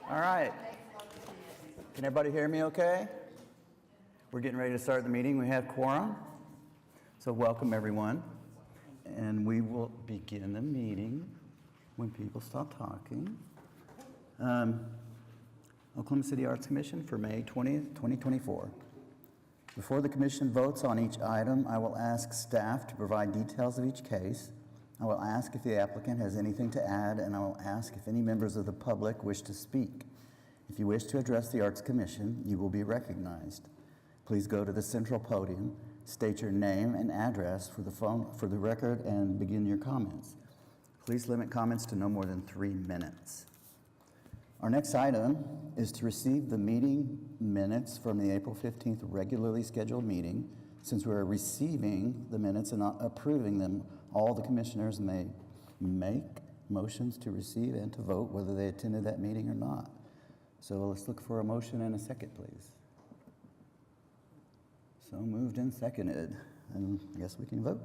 All right. Can everybody hear me okay? We're getting ready to start the meeting. We have quorum. So welcome everyone. And we will begin the meeting when people stop talking. Oklahoma City Arts Commission for May 20th, 2024. Before the commission votes on each item, I will ask staff to provide details of each case. I will ask if the applicant has anything to add, and I will ask if any members of the public wish to speak. If you wish to address the Arts Commission, you will be recognized. Please go to the central podium, state your name and address for the record, and begin your comments. Please limit comments to no more than 3 minutes. Our next item is to receive the meeting minutes from the April 15th regularly scheduled meeting. Since we're receiving the minutes and not approving them, all the commissioners may make motions to receive and to vote whether they attended that meeting or not. So let's look for a motion and a second, please. So moved and seconded, and I guess we can vote.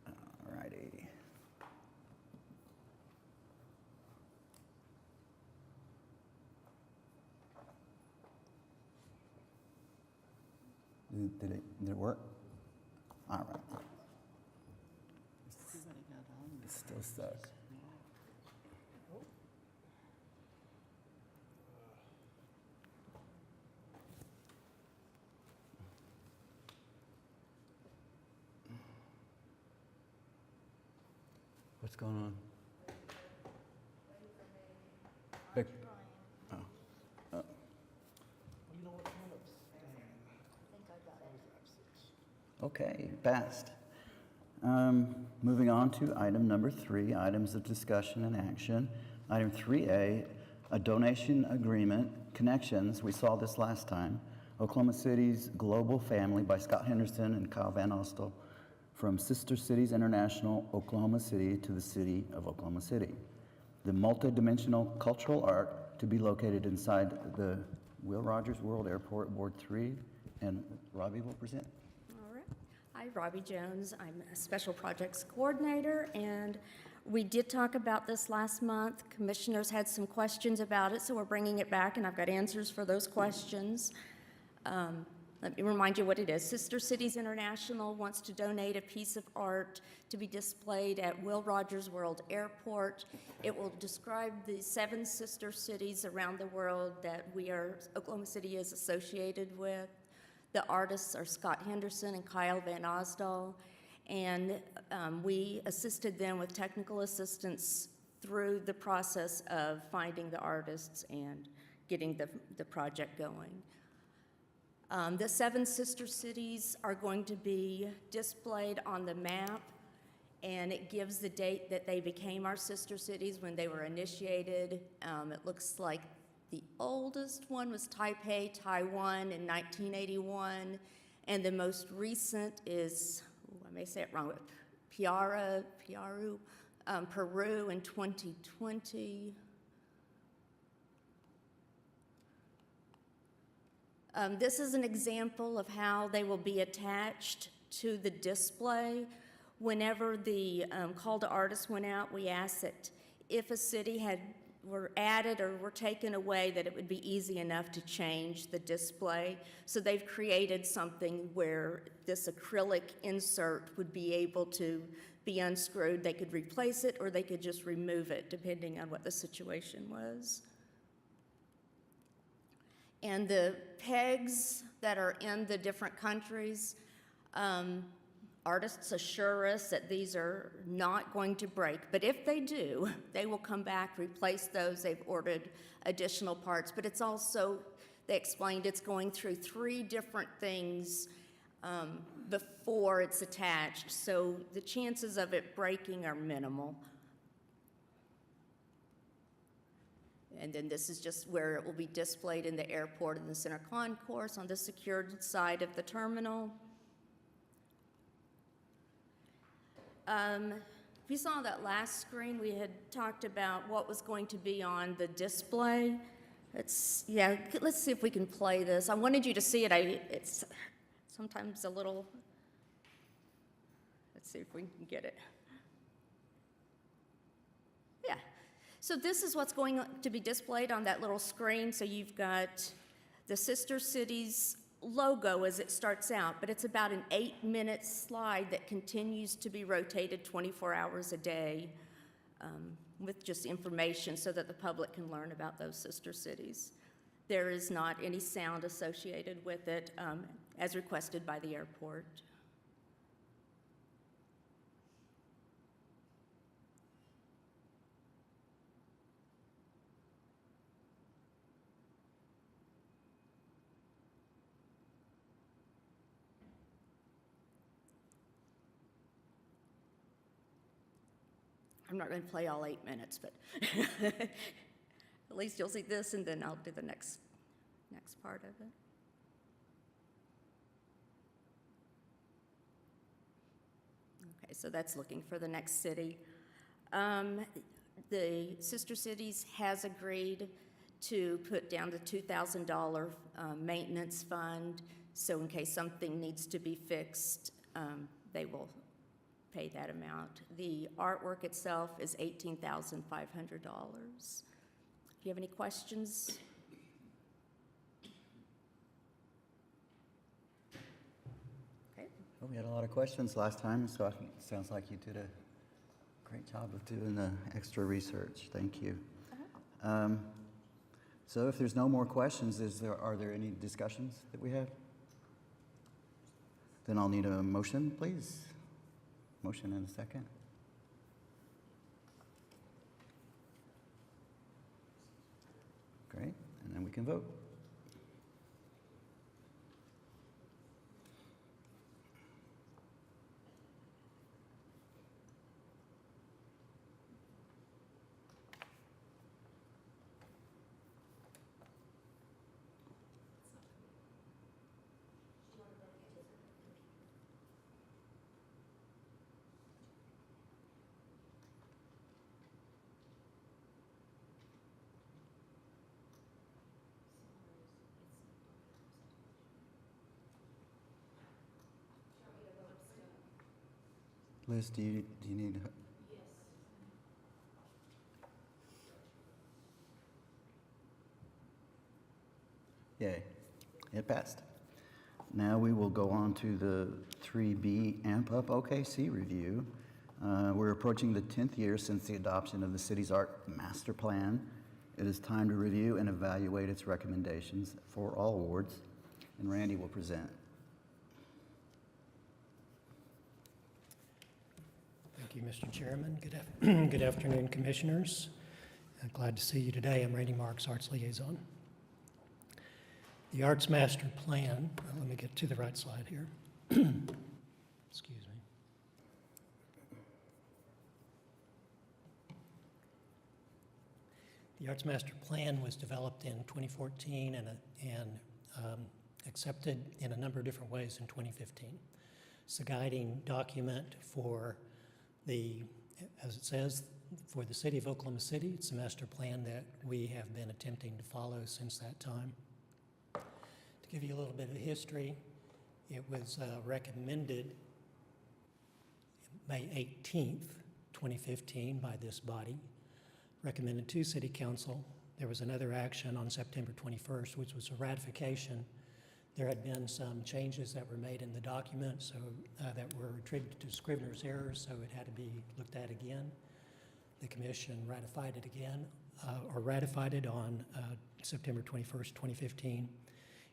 All righty. Did it work? All right. It's still stuck. What's going on? Vic. Oh. Oh. You know what kind of Okay, passed. Moving on to item number 3, items of discussion and action. Item 3A, a donation agreement, Connections. We saw this last time. Oklahoma City's Global Family by Scott Henderson and Kyle Van Ostel from Sister Cities International, Oklahoma City to the City of Oklahoma City. The multidimensional cultural art to be located inside the Will Rogers World Airport, Ward 3, and Robbie will present. Hi, Robbie Jones. I'm a Special Projects Coordinator, and we did talk about this last month. Commissioners had some questions about it, so we're bringing it back, and I've got answers for those questions. Let me remind you what it is. Sister Cities International wants to donate a piece of art to be displayed at Will Rogers World Airport. It will describe the 7 sister cities around the world that Oklahoma City is associated with. The artists are Scott Henderson and Kyle Van Osdal, and we assisted them with technical assistance through the process of finding the artists and getting the project going. The 7 sister cities are going to be displayed on the map, and it gives the date that they became our sister cities when they were initiated. It looks like the oldest one was Taipei, Taiwan in 1981, and the most recent is, I may say it wrong, but Piaru, Peru in 2020. This is an example of how they will be attached to the display. Whenever the call to artists went out, we asked that if a city were added or were taken away, that it would be easy enough to change the display. So they've created something where this acrylic insert would be able to be unscrewed. They could replace it or they could just remove it, depending on what the situation was. And the pegs that are in the different countries, artists assure us that these are not going to break, but if they do, they will come back, replace those. They've ordered additional parts, but it's also, they explained it's going through 3 different things before it's attached, so the chances of it breaking are minimal. And then this is just where it will be displayed in the airport in the center concourse on the secured side of the terminal. If you saw that last screen, we had talked about what was going to be on the display. Let's see if we can play this. I wanted you to see it. It's sometimes a little, let's see if we can get it. Yeah. So this is what's going to be displayed on that little screen. So you've got the Sister Cities logo as it starts out, but it's about an 8-minute slide that continues to be rotated 24 hours a day with just information so that the public can learn about those sister cities. There is not any sound associated with it as requested by the airport. I'm not going to play all 8 minutes, but at least you'll see this, and then I'll do the next part of it. Okay, so that's looking for the next city. The Sister Cities has agreed to put down the $2,000 maintenance fund, so in case something needs to be fixed, they will pay that amount. The artwork itself is $18,500. Do you have any questions? Okay. Well, we had a lot of questions last time, so it sounds like you did a great job of doing the extra research. Thank you. So if there's no more questions, are there any discussions that we have? Then I'll need a motion, please. Motion and a second. Great, and then we can vote. Liz, do you need? Yes. Yay, it passed. Now we will go on to the 3B AMP Up OKC review. We're approaching the 10th year since the adoption of the city's art master plan. It is time to review and evaluate its recommendations for all awards, and Randy will present. Thank you, Mr. Chairman. Good afternoon, Commissioners. Glad to see you today. I'm Randy Marks, Arts Liaison. The Arts Master Plan, let me get to the right slide here. Excuse me. The Arts Master Plan was developed in 2014 and accepted in a number of different ways in 2015. It's a guiding document for as it says, for the city of Oklahoma City. It's a master plan that we have been attempting to follow since that time. To give you a little bit of history, it was recommended May 18th, 2015 by this body, recommended to City Council. There was another action on September 21st, which was a ratification. There had been some changes that were made in the document that were attributed to Scrivener's errors, so it had to be looked at again. The commission ratified it again, ratified it on September 21st, 2015.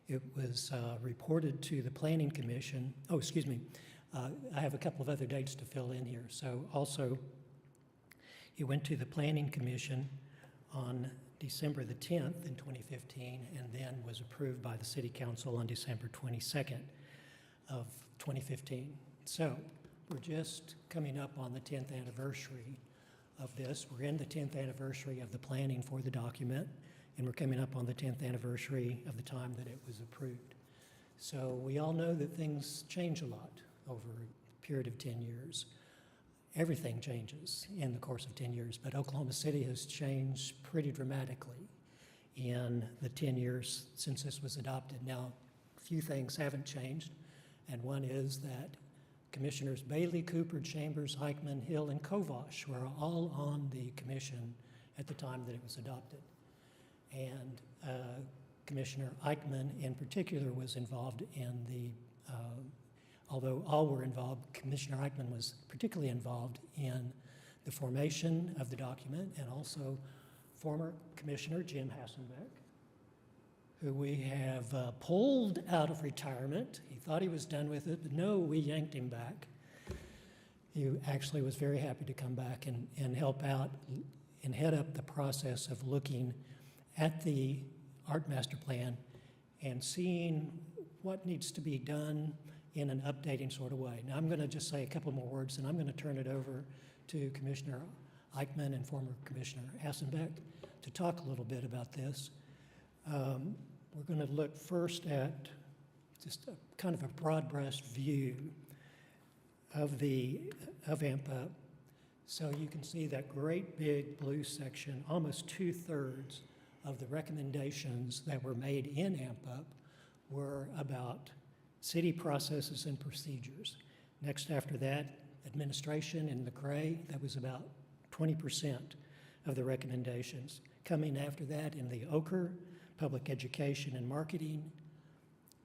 It was reported to the Planning Commission. Oh, excuse me. I have a couple of other dates to fill in here. So also, it went to the Planning Commission on December the 10th in 2015, and then was approved by the City Council on December 22nd of 2015. So we're just coming up on the 10th anniversary of this. We're in the 10th anniversary of the planning for the document, and we're coming up on the 10th anniversary of the time that it was approved. So we all know that things change a lot over a period of 10 years. Everything changes in the course of 10 years, but Oklahoma City has changed pretty dramatically in the 10 years since this was adopted. Now, a few things haven't changed, and one is that Commissioners Bailey, Cooper, Chambers, Eichmann, Hill, and Kovash were all on the commission at the time that it was adopted. And Commissioner Eichmann in particular was involved in the, although all were involved, Commissioner Eichmann was particularly involved in the formation of the document, and also former Commissioner Jim Hassenbeck, who we have pulled out of retirement. He thought he was done with it, but no, we yanked him back. He actually was very happy to come back and help out and head up the process of looking at the art master plan and seeing what needs to be done in an updating sort of way. Now I'm going to just say a couple more words, and I'm going to turn it over to Commissioner Eichmann and former Commissioner Hassenbeck to talk a little bit about this. We're going to look first at just a kind of a broad brush view of AMP-UP. So you can see that great big blue section, almost 2/3 of the recommendations that were made in AMP-UP were about city processes and procedures. Next after that, administration in the gray, that was about 20% of the recommendations. Coming after that in the ochre, public education and marketing,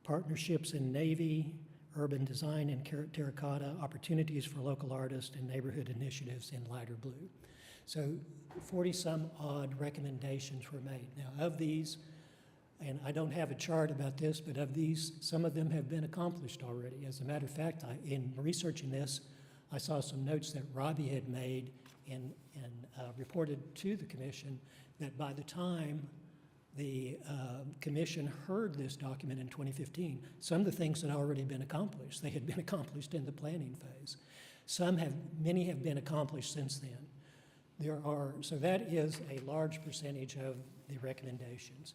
partnerships in Navy, urban design in terracotta, opportunities for local artists, and neighborhood initiatives in lighter blue. So 40-some odd recommendations were made. Now of these, and I don't have a chart about this, but of these, some of them have been accomplished already. As a matter of fact, in researching this, I saw some notes that Robbie had made and reported to the commission that by the time the commission heard this document in 2015, some of the things had already been accomplished. They had been accomplished in the planning phase. Many have been accomplished since then. So that is a large percentage of the recommendations.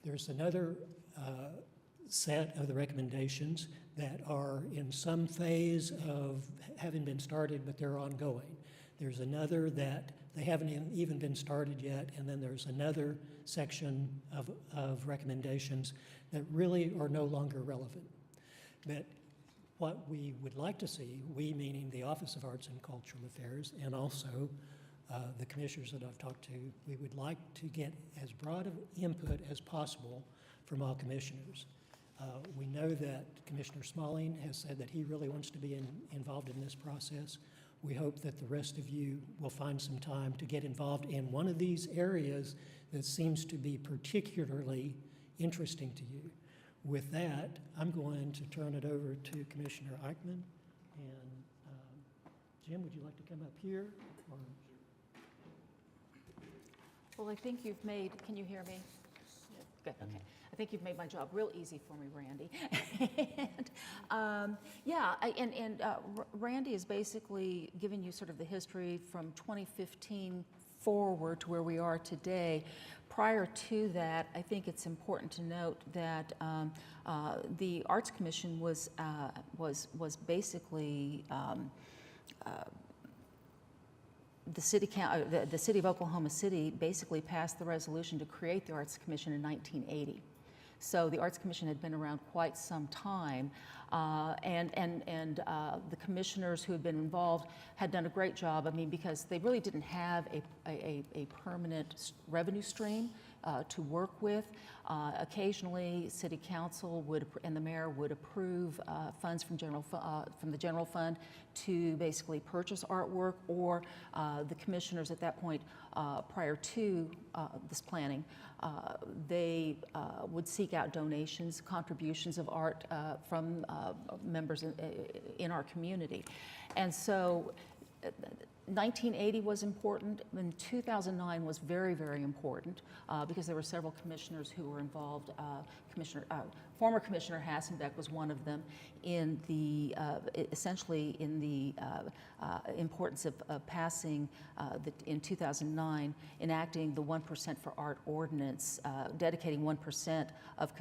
There's another set of the recommendations that are in some phase of having been started, but they're ongoing. There's another that they haven't even been started yet, and then there's another section of recommendations that really are no longer relevant. But what we would like to see, we meaning the Office of Arts and Cultural Affairs, and also the commissioners that I've talked to, we would like to get as broad of input as possible from all commissioners. We know that Commissioner Smalling has said that he really wants to be involved in this process. We hope that the rest of you will find some time to get involved in one of these areas that seems to be particularly interesting to you. With that, I'm going to turn it over to Commissioner Eichmann. And Jim, would you like to come up here? Or? Well, I think you've made, can you hear me? Good, okay. I think you've made my job real easy for me, Randy. Randy is basically giving you sort of the history from 2015 forward to where we are today. Prior to that, I think it's important to note that the Arts Commission was basically the city of Oklahoma City basically passed the resolution to create the Arts Commission in 1980. So the Arts Commission had been around quite some time, and the commissioners who had been involved had done a great job. I mean, because they really didn't have a permanent revenue stream to work with. Occasionally, City Council and the mayor would approve funds from the general fund to basically purchase artwork, or the commissioners at that point, prior to this planning, they would seek out donations, contributions of art from members in our community. And so 1980 was important, and 2009 was very, very important because there were several commissioners who were involved. Former Commissioner Hassenbeck was one of them in the, essentially in the importance of passing in 2009, enacting the 1% for Art ordinance, dedicating 1% of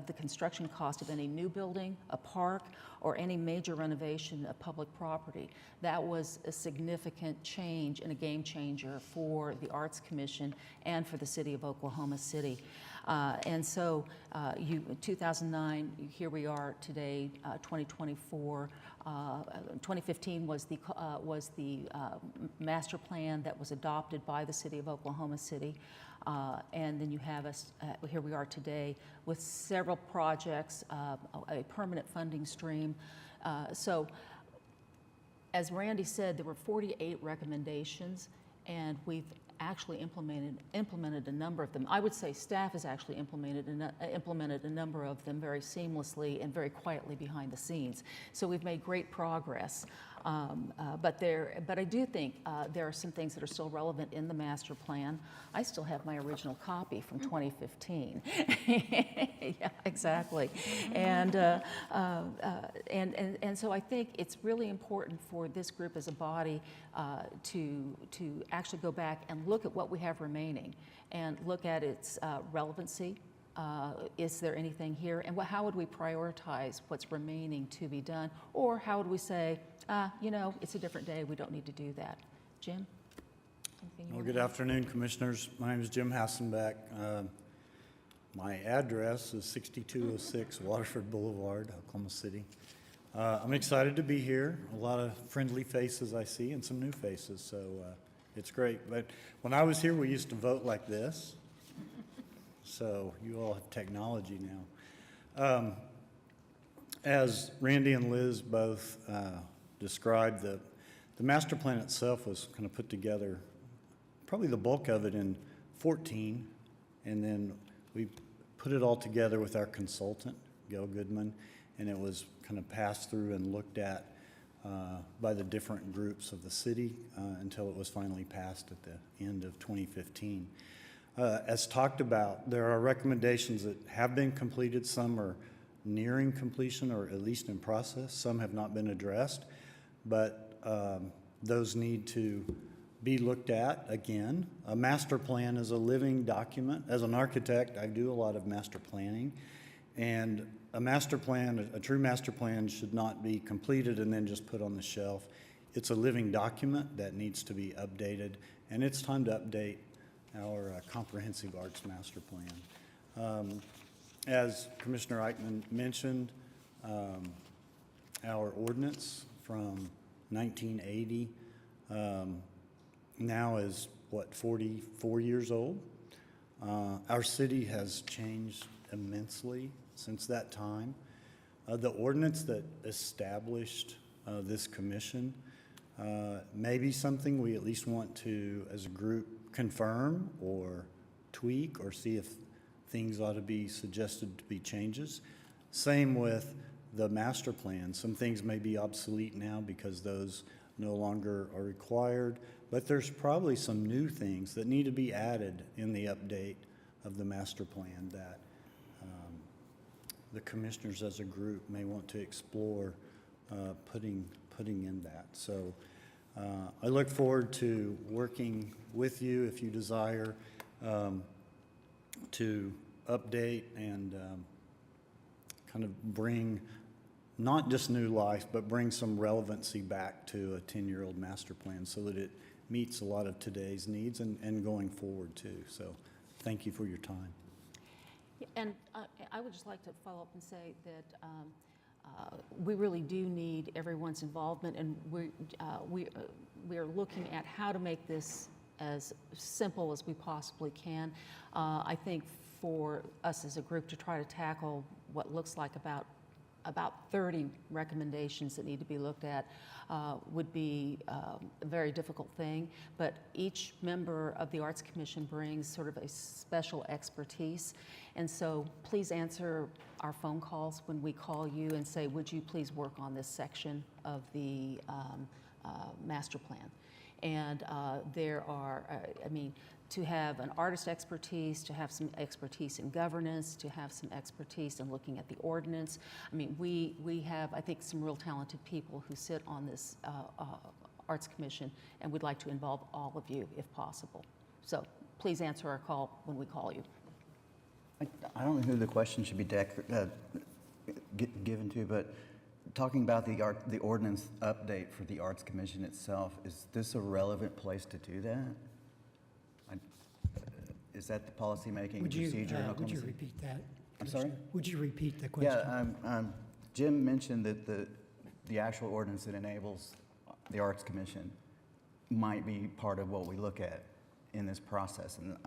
the construction cost of any new building, a park, or any major renovation of public property. That was a significant change and a game changer for the Arts Commission and for the city of Oklahoma City. And so 2009, here we are today, 2024. 2015 was the master plan that was adopted by the City of Oklahoma City. And then you have us, here we are today with several projects, a permanent funding stream. So as Randy said, there were 48 recommendations, and we've actually implemented a number of them. I would say staff has actually implemented a number of them very seamlessly and very quietly behind the scenes. So we've made great progress. But I do think there are some things that are still relevant in the master plan. I still have my original copy from 2015. Yeah, exactly. And so I think it's really important for this group as a body to actually go back and look at what we have remaining and look at its relevancy. Is there anything here? And how would we prioritize what's remaining to be done? Or how would we say, you know, it's a different day, we don't need to do that? Jim? Well, good afternoon, Commissioners. My name is Jim Hassenbeck. My address is 6206 Waterford Boulevard, Oklahoma City. I'm excited to be here. A lot of friendly faces I see and some new faces, so it's great. But when I was here, we used to vote like this. So you all have technology now. As Randy and Liz both described, the master plan itself was kind of put together, probably the bulk of it in 14, and then we put it all together with our consultant, Gail Goodman, and it was kind of passed through and looked at by the different groups of the city until it was finally passed at the end of 2015. As talked about, there are recommendations that have been completed. Some are nearing completion or at least in process. Some have not been addressed, but those need to be looked at again. A master plan is a living document. As an architect, I do a lot of master planning, and a master plan, a true master plan, should not be completed and then just put on the shelf. It's a living document that needs to be updated, and it's time to update our comprehensive arts master plan. As Commissioner Eichmann mentioned, our ordinance from 1980 now is, what, 44 years old? Our city has changed immensely since that time. The ordinance that established this commission may be something we at least want to, as a group, confirm or tweak or see if things ought to be suggested to be changes. Same with the master plan. Some things may be obsolete now because those no longer are required, but there's probably some new things that need to be added in the update of the master plan that the commissioners as a group may want to explore putting in that. So I look forward to working with you if you desire to update and kind of bring not just new life, but bring some relevancy back to a 10-year-old master plan so that it meets a lot of today's needs and going forward too. So thank you for your time. And I would just like to follow up and say that we really do need everyone's involvement, and we are looking at how to make this as simple as we possibly can. I think for us as a group to try to tackle what looks like about 30 recommendations that need to be looked at would be a very difficult thing, but each member of the Arts Commission brings sort of a special expertise, and so please answer our phone calls when we call you and say, would you please work on this section of the master plan. And there are, I mean, to have an artist expertise, to have some expertise in governance, to have some expertise in looking at the ordinance. I mean, we have, I think, some real talented people who sit on this Arts Commission, and we'd like to involve all of you if possible. So please answer our call when we call you. I don't know who the question should be given to, but talking about the ordinance update for the Arts Commission itself, is this a relevant place to do that? Is that the policymaking procedure in Oklahoma Would you City? repeat that? I'm sorry? Would you repeat the question? Yeah, Jim mentioned that the actual ordinance that enables the Arts Commission might be part of what we look at in this process. And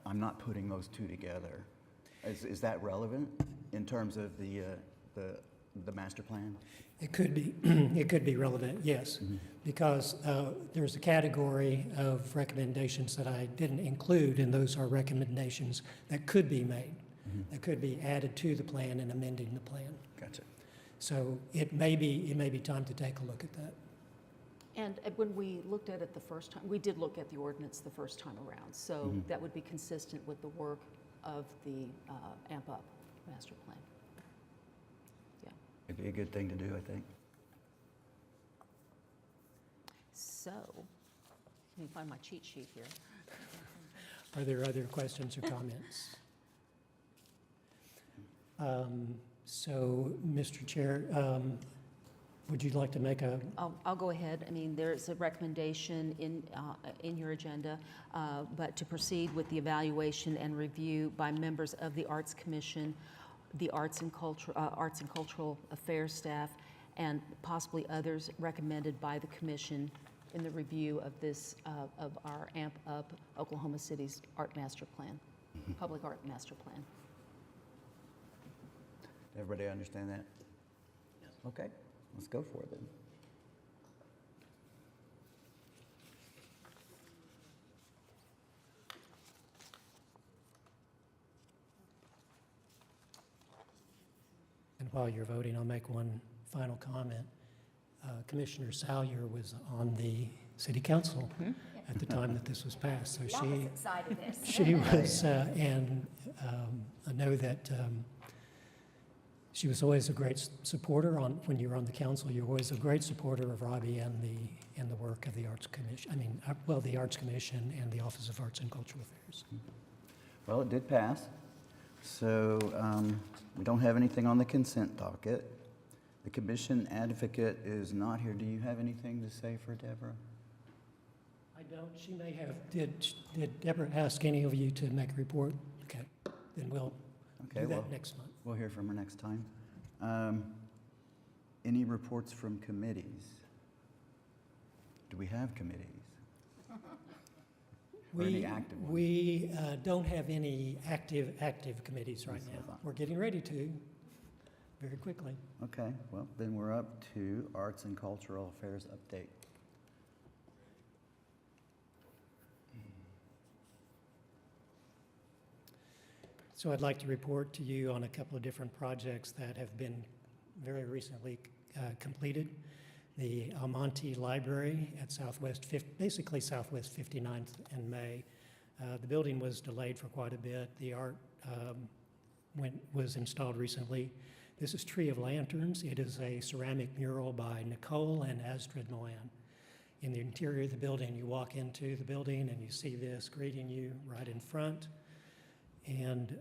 I'm not putting those two together. Is that relevant in terms of the master plan? It could be, it could be relevant, yes, because there's a category of recommendations that I didn't include, and those are recommendations that could be made, that could be added to the plan and amending the plan. Gotcha. So it may be time to take a look at that. And when we looked at it the first time, we did look at the ordinance the first time around, so that would be consistent with the work of the AMP Up master plan. Yeah. It'd be a good thing to do, I think. So, let me find my cheat sheet here. Are there other questions or comments? So, Mr. Chair, would you like to make a, I'll go ahead. I mean, there's a recommendation in your agenda, but to proceed with the evaluation and review by members of the Arts Commission, the Arts and Cultural Affairs staff, and possibly others recommended by the Commission in the review of this, of our AMP Up Oklahoma City's Art Master Plan, Public Art Master Plan. Everybody understand that? Yes. Okay, let's go for it then. and while you're voting, I'll make one final comment. Commissioner Salyer was on the city council at the time that this was passed, so Opposite side of this. she was, and I know that she was always a great supporter when you were on the council. You were always a great supporter of Robbie and the work of the Arts Commission. I mean, the Arts Commission and the Office of Arts and Cultural Affairs. Well, it did pass. So we don't have anything on the consent docket. The commission advocate is not here. Do you have anything to say for Deborah? I don't. She may have. Did Deborah ask any of you to make a report? Okay, then we'll do that next month. We'll hear from her next time. Any reports from committees? Do we have committees? Or any active ones? We don't have any active committees right That's what I now. thought. We're getting ready to, very quickly. Okay, well, then we're up to Arts and Cultural Affairs update. So I'd like to report to you on a couple of different projects that have been very recently completed. The Almonte Library at basically Southwest 59th and May. The building was delayed for quite a bit. The art was installed recently. This is Tree of Lanterns. It is a ceramic mural by Nicole and Astrid Moyan. In the interior of the building, you walk into the building and you see this greeting you right in front. And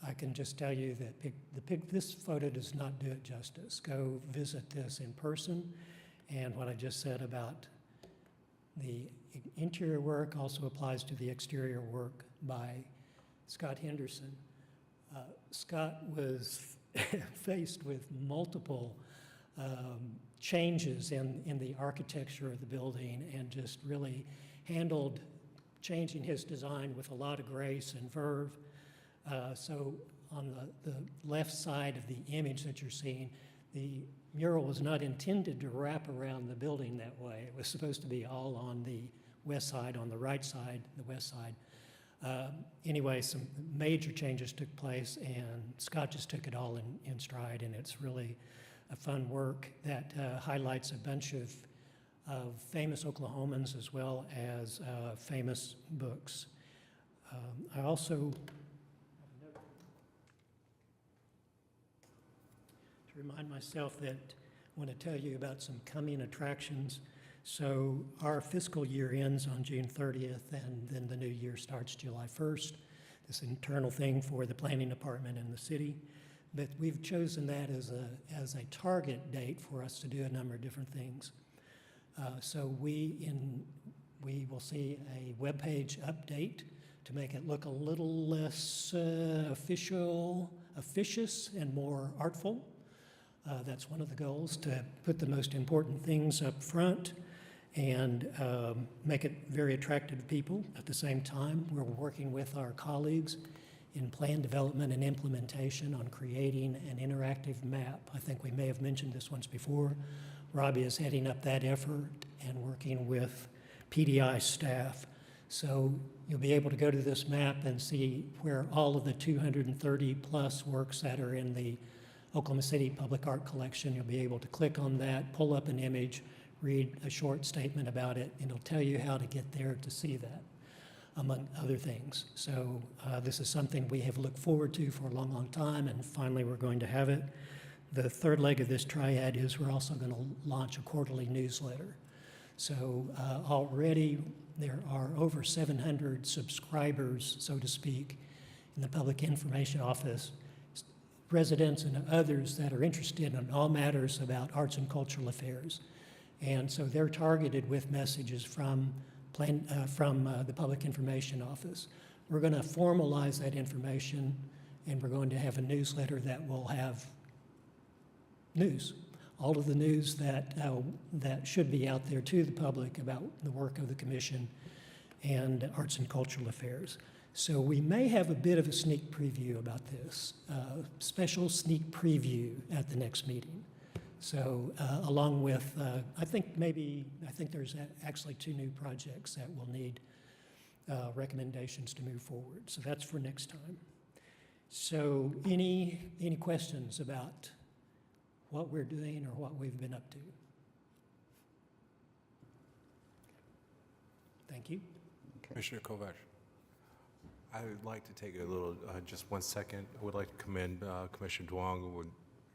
I can just tell you that this photo does not do it justice. Go visit this in person. And what I just said about the interior work also applies to the exterior work by Scott Henderson. Scott was faced with multiple changes in the architecture of the building and just really handled changing his design with a lot of grace and verve. So on the left side of the image that you're seeing, the mural was not intended to wrap around the building that way. It was supposed to be all on the west side, on the right side, the west side. Anyway, some major changes took place, and Scott just took it all in stride, and it's really a fun work that highlights a bunch of famous Oklahomans as well as famous books. I also to remind myself that I want to tell you about some coming attractions. So our fiscal year ends on June 30th, and then the new year starts July 1st. This internal thing for the planning department and the city. But we've chosen that as a target date for us to do a number of different things. So we will see a webpage update to make it look a little less officious and more artful. That's one of the goals, to put the most important things up front and make it very attractive to people. At the same time, we're working with our colleagues in plan development and implementation on creating an interactive map. I think we may have mentioned this once before. Robbie is heading up that effort and working with PDI staff. So you'll be able to go to this map and see where all of the 230 plus works that are in the Oklahoma City Public Art Collection. You'll be able to click on that, pull up an image, read a short statement about it, and it'll tell you how to get there to see that, among other things. So this is something we have looked forward to for a long, long time, and finally we're going to have it. The third leg of this triad is we're also going to launch a quarterly newsletter. So already there are over 700 subscribers, so to speak, in the Public Information Office, residents and others that are interested in all matters about arts and cultural affairs. And so they're targeted with messages from the Public Information Office. We're going to formalize that information, and we're going to have a newsletter that will have news, all of the news that should be out there to the public about the work of the commission and arts and cultural affairs. So we may have a bit of a sneak preview about this, special sneak preview at the next meeting. So along with, I think there's actually 2 new projects that will need recommendations to move forward. So that's for next time. So any questions about what we're doing or what we've been up to? Thank you. Commissioner Kovacs, I would like to take a little, just 1 second. I would like to commend Commissioner Duong with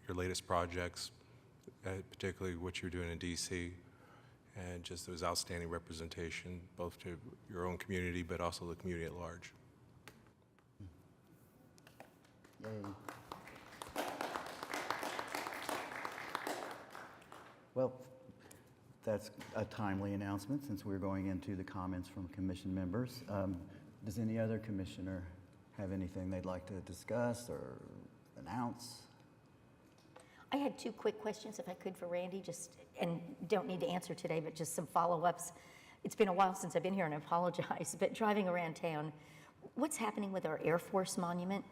your latest projects, particularly what you're doing in DC, and just those outstanding representation, both to your own community, but also the community at large. Yay. Well, that's a timely announcement since we're going into the comments from commission members. Does any other commissioner have anything they'd like to discuss or announce? I had 2 quick questions, if I could, for Randy, and don't need to answer today, but just some follow-ups. It's been a while since I've been here, and I apologize, but driving around town, what's happening with our Air Force monument?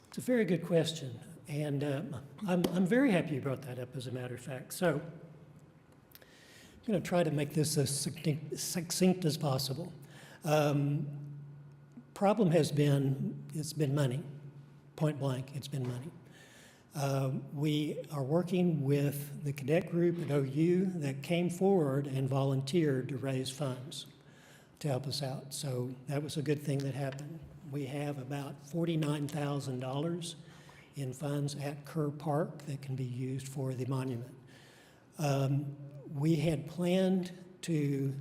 It's a very good question, and I'm very happy you brought that up, as a matter of fact. So I'm going to try to make this as succinct as possible. Problem has been, it's been money, point blank, it's been money. We are working with the cadet group at OU that came forward and volunteered to raise funds to help us out. So that was a good thing that happened. We have about $49,000 in funds at Kerr Park that can be used for the monument. We had planned to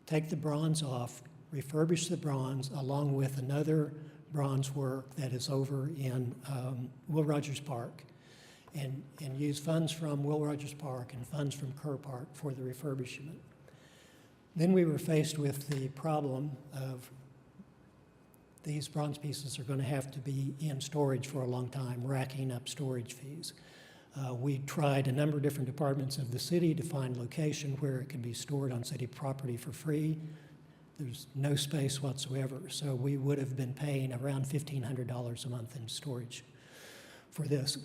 take the bronze off, refurbish the bronze along with another bronze work that is over in Will Rogers Park, and use funds from Will Rogers Park and funds from Kerr Park for the refurbishment. Then we were faced with the problem of these bronze pieces are going to have to be in storage for a long time, racking up storage fees. We tried a number of different departments of the city to find location where it could be stored on city property for free. There's no space whatsoever, so we would have been paying around $1,500 a month in storage for this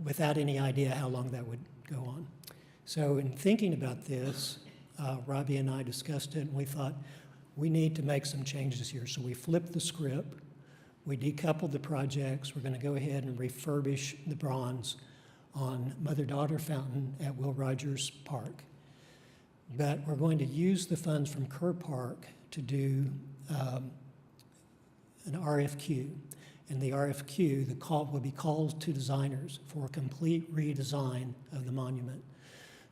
without any idea how long that would go on. So in thinking about this, Robbie and I discussed it, and we thought we need to make some changes here. So we flipped the script, we decoupled the projects, we're going to go ahead and refurbish the bronze on Mother-Daughter Fountain at Will Rogers Park. But we're going to use the funds from Kerr Park to do an RFQ. And the RFQ, the call will be calls to designers for a complete redesign of the monument.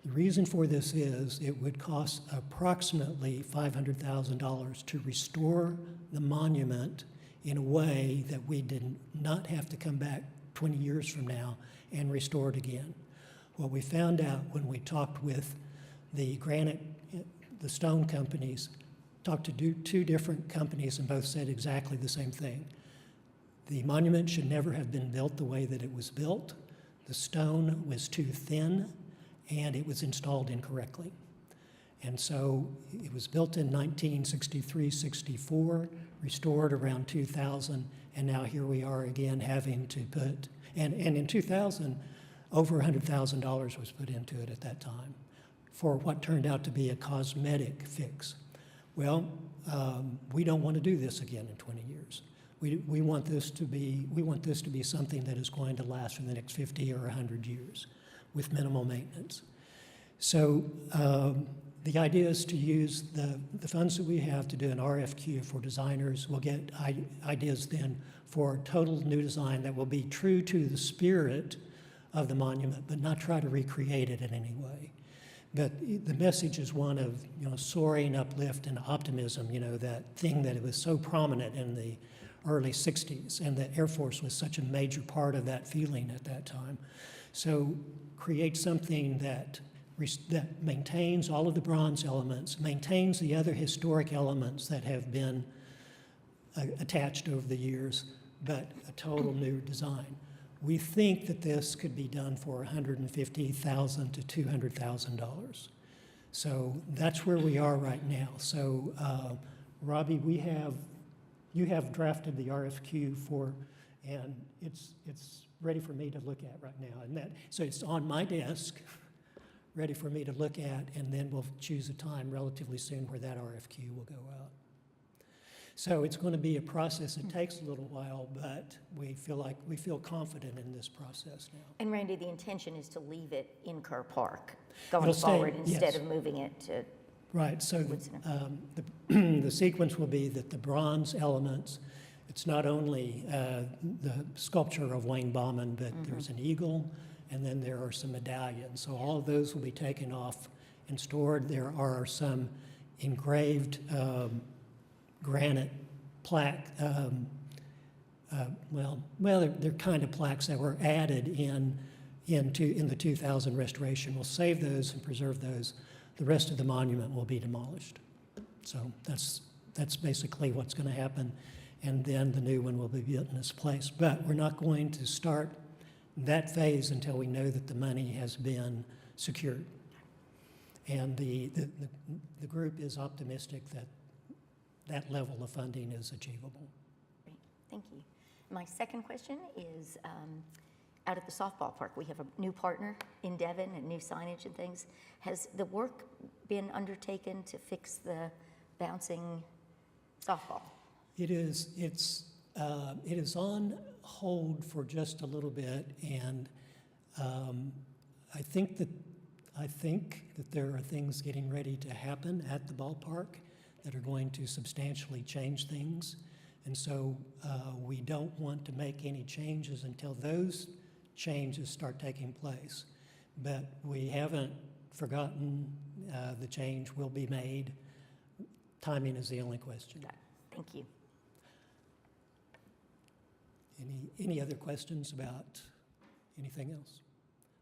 The reason for this is it would cost approximately $500,000 to restore the monument in a way that we did not have to come back 20 years from now and restore it again. What we found out when we talked with the stone companies, talked to 2 different companies, and both said exactly the same thing. The monument should never have been built the way that it was built. The stone was too thin, and it was installed incorrectly. And so it was built in 1963-64, restored around 2000, and now here we are again having to put, and in 2000, over $100,000 was put into it at that time for what turned out to be a cosmetic fix. Well, we don't want to do this again in 20 years. We want this to be something that is going to last for the next 50 or 100 years with minimal maintenance. So the idea is to use the funds that we have to do an RFQ for designers. We'll get ideas then for total new design that will be true to the spirit of the monument, but not try to recreate it in any way. But the message is one of, soaring uplift and optimism, that thing that it was so prominent in the early 60s, and the Air Force was such a major part of that feeling at that time. So create something that maintains all of the bronze elements, maintains the other historic elements that have been attached over the years, but a total new design. We think that this could be done for $150,000 to $200,000. So that's where we are right now. So Robbie, you have drafted the RFQ and it's ready for me to look at right now. So it's on my desk, ready for me to look at, and then we'll choose a time relatively soon where that RFQ will go out. So it's going to be a process. It takes a little while, but we feel confident in this process now. And Randy, the intention is to leave it in Kerr Park going It'll stay, forward instead yes. of moving it to, Right, so the sequence will be that the bronze elements, it's not only the sculpture of Wayne Bauman, but there's an eagle, and then there are some medallions. So all of those will be taken off and stored. There are some engraved granite plaque, they're kind of plaques that were added in the 2000 restoration. We'll save those and preserve those. The rest of the monument will be demolished. So that's basically what's going to happen, and then the new one will be built in its place. But we're not going to start that phase until we know that the money has been secured. And the group is optimistic that that level of funding is achievable. Great, thank you. My second question is, out at the softball park, we have a new partner in Devon and new signage and things. Has the work been undertaken to fix the bouncing softball? It is on hold for just a little bit, and I think that there are things getting ready to happen at the ballpark that are going to substantially change things, and so we don't want to make any changes until those changes start taking place. But we haven't forgotten the change will be made. Timing is the only question. Thank you. Any other questions about anything else?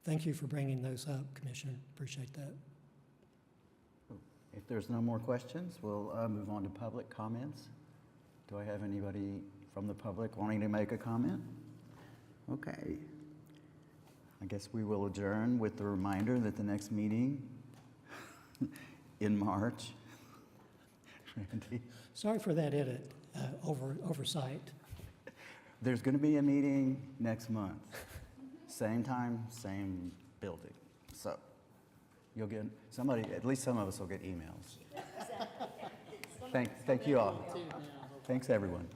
Thank you for bringing those up, Commissioner. Appreciate that. If there's no more questions, we'll move on to public comments. Do I have anybody from the public wanting to make a comment? Okay. I guess we will adjourn with the reminder that the next meeting in March. Randy? Sorry for that edit, oversight. There's going to be a meeting next month. Same time, same building. So you'll get somebody, at least some of us will get emails. Thank you all. Thanks, everyone.